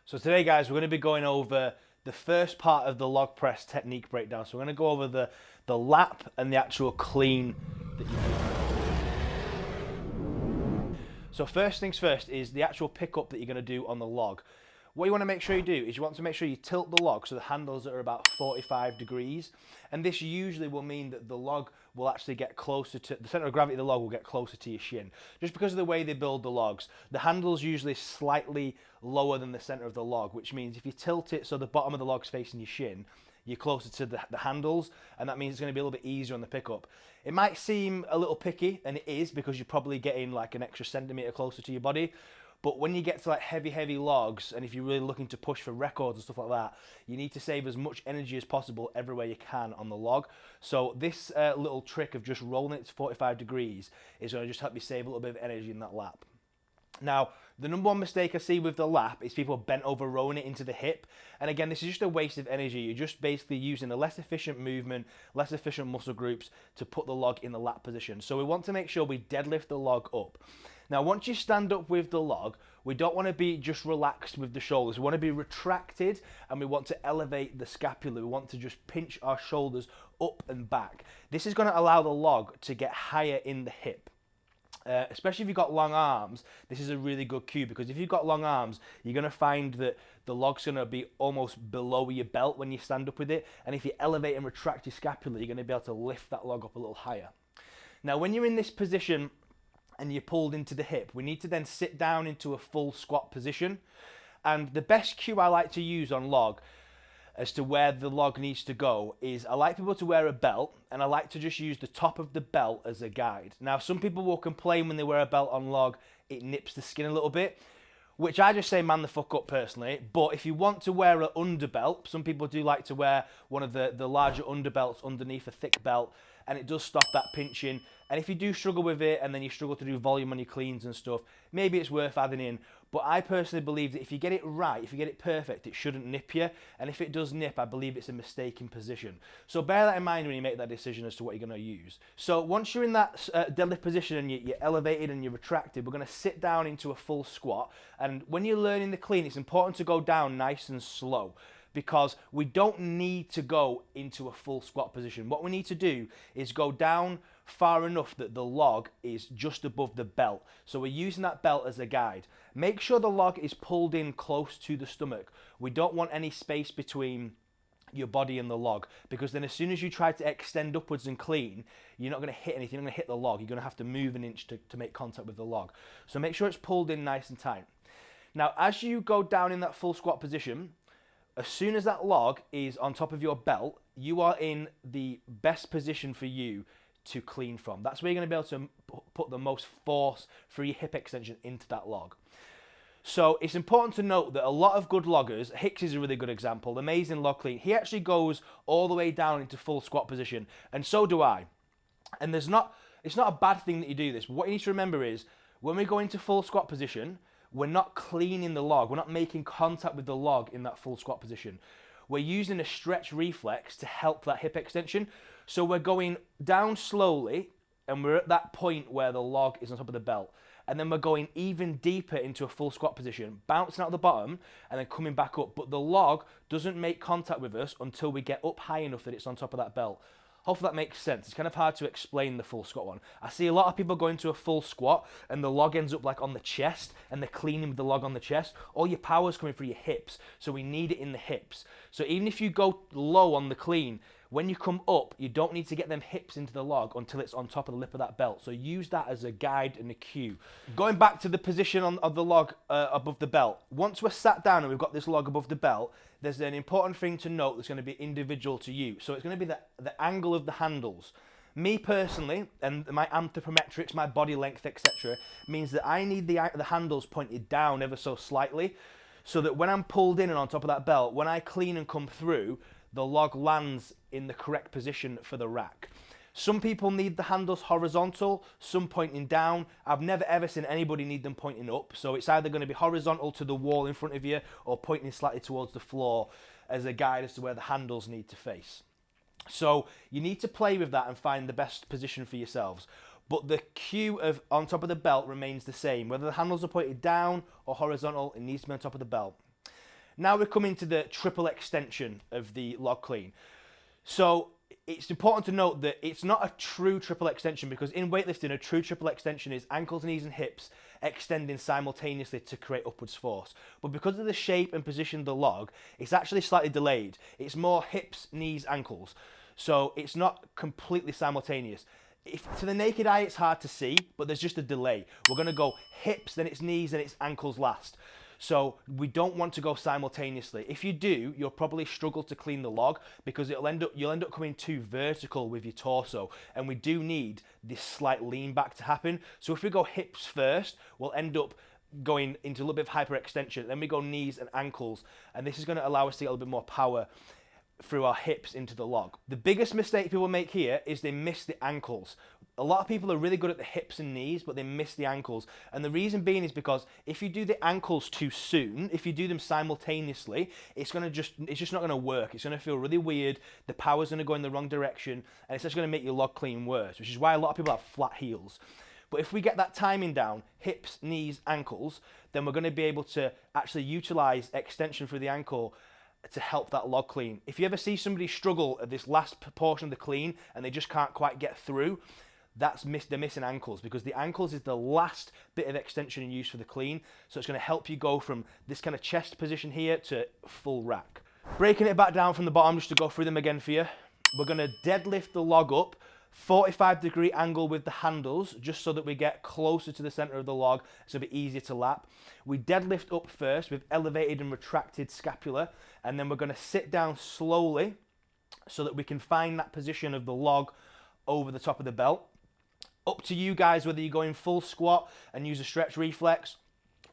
So today, guys, we're going to be going over the first part of the log press technique breakdown. So we're going to go over the lap and the actual clean that you do. So first things first is the actual pickup that you're going to do on the log. What you want to make sure you do is you want to make sure you tilt the log so the handles are about 45 degrees. And this usually will mean that the log will actually get closer to, the center of gravity of the log will get closer to your shin. Just because of the way they build the logs, the handle's usually slightly lower than the center of the log, which means if you tilt it so the bottom of the log's facing your shin, you're closer to the handles, and that means it's going to be a little bit easier on the pickup. It might seem a little picky, and it is, because you're probably getting like an extra centimeter closer to your body. But when you get to like heavy logs, and if you're really looking to push for records and stuff like that, you need to save as much energy as possible everywhere you can on the log. So this little trick of just rolling it to 45 degrees is going to just help you save a little bit of energy in that lap. Now, the number one mistake I see with the lap is people bent over rowing it into the hip. And again, this is just a waste of energy. You're just basically using a less efficient movement, less efficient muscle groups to put the log in the lap position. So we want to make sure we deadlift the log up. Now, once you stand up with the log, we don't want to be just relaxed with the shoulders. We want to be retracted, and we want to elevate the scapula. We want to just pinch our shoulders up and back. This is going to allow the log to get higher in the hip. Especially if you've got long arms, this is a really good cue, because if you've got long arms, you're going to find that the log's going to be almost below your belt when you stand up with it. And if you elevate and retract your scapula, you're going to be able to lift that log up a little higher. Now, when you're in this position and you're pulled into the hip, we need to then sit down into a full squat position. And the best cue I like to use on log as to where the log needs to go is I like people to wear a belt, and I like to just use the top of the belt as a guide. Now, some people will complain when they wear a belt on log, it nips the skin a little bit, which I just say man the fuck up personally. But if you want to wear an underbelt, some people do like to wear one of the larger underbelts underneath a thick belt, and it does stop that pinching. And if you do struggle with it, and then you struggle to do volume on your cleans and stuff, maybe it's worth adding in. But I personally believe that if you get it right, if you get it perfect, it shouldn't nip you. And if it does nip, I believe it's a mistaken position. So bear that in mind when you make that decision as to what you're going to use. So once you're in that deadlift position and you're elevated and you're retracted, we're going to sit down into a full squat. And when you're learning the clean, it's important to go down nice and slow, because we don't need to go into a full squat position. What we need to do is go down far enough that the log is just above the belt. So we're using that belt as a guide. Make sure the log is pulled in close to the stomach. We don't want any space between your body and the log, because then as soon as you try to extend upwards and clean, you're not going to hit anything. You're not going to hit the log. You're going to have to move an inch to make contact with the log. So make sure it's pulled in nice and tight. Now, as you go down in that full squat position, as soon as that log is on top of your belt, you are in the best position for you to clean from. That's where you're going to be able to put the most force for your hip extension into that log. So it's important to note that a lot of good loggers, Hicks is a really good example, amazing log clean, he actually goes all the way down into full squat position, and so do I. And it's not a bad thing that you do this, but what you need to remember is, when we go into full squat position, we're not cleaning the log, we're not making contact with the log in that full squat position. We're using a stretch reflex to help that hip extension. So we're going down slowly, and we're at that point where the log is on top of the belt. And then we're going even deeper into a full squat position, bouncing out the bottom and then coming back up. But the log doesn't make contact with us until we get up high enough that it's on top of that belt. Hopefully that makes sense. It's kind of hard to explain the full squat one. I see a lot of people go into a full squat and the log ends up like on the chest, and they're cleaning with the log on the chest. All your power's coming through your hips, so we need it in the hips. So even if you go low on the clean, when you come up, you don't need to get them hips into the log until it's on top of the lip of that belt. So use that as a guide and a cue. Going back to the position of the log above the belt. Once we're sat down and we've got this log above the belt, there's an important thing to note that's going to be individual to you. So it's going to be the angle of the handles. Me personally, and my anthropometrics, my body length, etc., means that I need the handles pointed down ever so slightly, so that when I'm pulled in and on top of that belt, when I clean and come through, the log lands in the correct position for the rack. Some people need the handles horizontal, some pointing down. I've never ever seen anybody need them pointing up. So it's either going to be horizontal to the wall in front of you or pointing slightly towards the floor as a guide as to where the handles need to face. So you need to play with that and find the best position for yourselves. But the cue of on top of the belt remains the same. Whether the handles are pointed down or horizontal, it needs to be on top of the belt. Now we're coming to the triple extension of the log clean. So it's important to note that it's not a true triple extension, because in weightlifting, a true triple extension is ankles, knees and hips extending simultaneously to create upwards force. But because of the shape and position of the log, it's actually slightly delayed. It's more hips, knees, ankles. So it's not completely simultaneous. To the naked eye, it's hard to see, but there's just a delay. We're going to go hips, then it's knees, then it's ankles last. So we don't want to go simultaneously. If you do, you'll probably struggle to clean the log, because you'll end up coming too vertical with your torso, and we do need this slight lean back to happen. So if we go hips first, we'll end up going into a little bit of hyperextension, then we go knees and ankles, and this is going to allow us to get a little bit more power through our hips into the log. The biggest mistake people make here is they miss the ankles. A lot of people are really good at the hips and knees, but they miss the ankles. And the reason being is because if you do the ankles too soon, if you do them simultaneously, it's just not gonna work. It's gonna feel really weird. The power's gonna go in the wrong direction, and it's just gonna make your log clean worse, which is why a lot of people have flat heels. But if we get that timing down, hips, knees, ankles, then we're gonna be able to actually utilize extension through the ankle to help that log clean. If you ever see somebody struggle at this last portion of the clean and they just can't quite get through, they're missing ankles, because the ankles is the last bit of extension and use for the clean. So it's going to help you go from this kind of chest position here to full rack. Breaking it back down from the bottom, just to go through them again for you. We're going to deadlift the log up, 45-degree angle with the handles, just so that we get closer to the center of the log, so it'll be easier to lap. We deadlift up first with elevated and retracted scapula, and then we're going to sit down slowly so that we can find that position of the log over the top of the belt. Up to you guys whether you go in full squat and use a stretch reflex,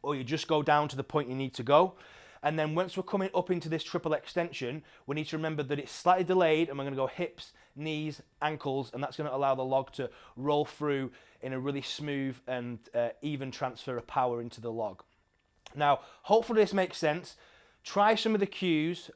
or you just go down to the point you need to go. And then once we're coming up into this triple extension, we need to remember that it's slightly delayed, and we're going to go hips, knees, ankles, and that's going to allow the log to roll through in a really smooth and even transfer of power into the log. Now, hopefully this makes sense. Try some of the cues,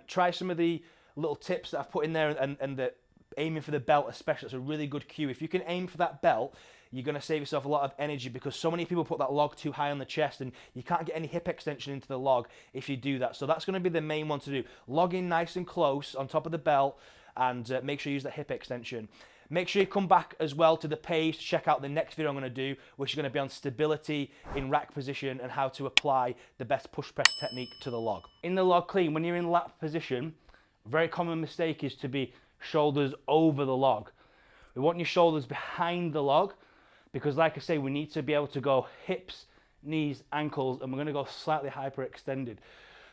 try some of the little tips that I've put in there, and the aiming for the belt especially. It's a really good cue. If you can aim for that belt, you're going to save yourself a lot of energy, because so many people put that log too high on the chest and you can't get any hip extension into the log if you do that. So that's going to be the main one to do. Log in nice and close on top of the belt, and make sure you use that hip extension. Make sure you come back as well to the page to check out the next video I'm going to do, which is going to be on stability in rack position and how to apply the best push press technique to the log. In the log clean, when you're in lap position, a very common mistake is to be shoulders over the log. We want your shoulders behind the log, because like I say, we need to be able to go hips, knees, ankles, and we're going to go slightly hyperextended.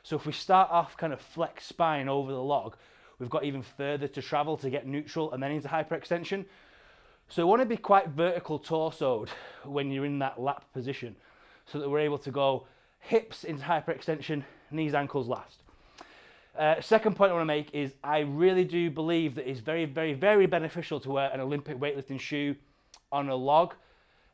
So if we start off kind of flex spine over the log, we've got even further to travel to get neutral and then into hyperextension. So we want to be quite vertical torsoed when you're in that lap position, so that we're able to go hips into hyperextension, knees, ankles last. Second point I want to make is I really do believe that it's very, very, very beneficial to wear an Olympic weightlifting shoe on a log.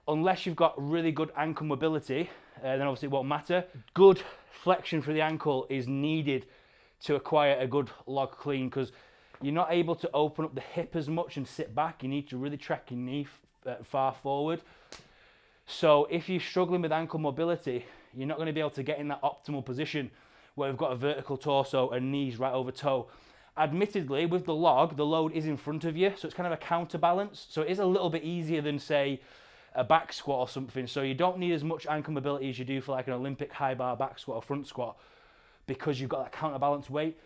Unless you've got really good ankle mobility, then obviously it won't matter. Good flexion for the ankle is needed to acquire a good log clean, because you're not able to open up the hip as much and sit back. You need to really track your knee far forward. So if you're struggling with ankle mobility, you're not going to be able to get in that optimal position where we've got a vertical torso and knees right over toe. Admittedly, with the log, the load is in front of you, so it's kind of a counterbalance. So it is a little bit easier than, say, a back squat or something. So you don't need as much ankle mobility as you do for like an Olympic high bar back squat or front squat, because you've got that counterbalance weight.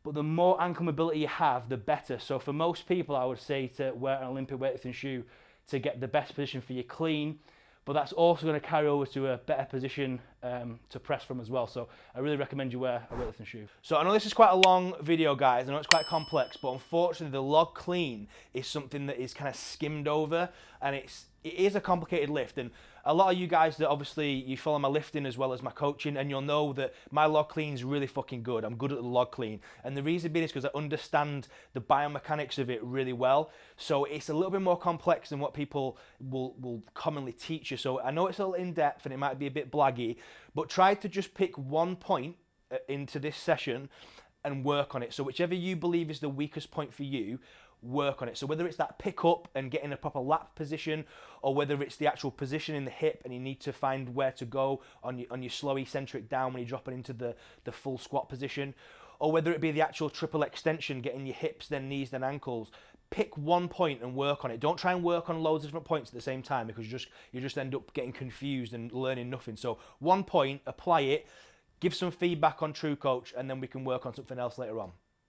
But the more ankle mobility you have, the better. So for most people, I would say to wear an Olympic weightlifting shoe to get the best position for your clean. But that's also going to carry over to a better position to press from as well. So I really recommend you wear a weightlifting shoe. So I know this is quite a long video, guys. I know it's quite complex, but unfortunately the log clean is something that is kind of skimmed over, and it is a complicated lift. And a lot of you guys that obviously you follow my lifting as well as my coaching, and you'll know that my log clean is really fucking good. I'm good at the log clean. And the reason being is because I understand the biomechanics of it really well. So it's a little bit more complex than what people will commonly teach you. So I know it's a little in-depth and it might be a bit blaggy, but try to just pick one point into this session and work on it. So whichever you believe is the weakest point for you, work on it. So whether it's that pick up and getting a proper lat position, or whether it's the actual position in the hip and you need to find where to go on your slow eccentric down when you're dropping into the full squat position, or whether it be the actual triple extension, getting your hips, then knees, then ankles. Pick one point and work on it. Don't try and work on loads of different points at the same time, because you just end up getting confused and learning nothing. So one point, apply it, give some feedback on True Coach, and then we can work on something else later on.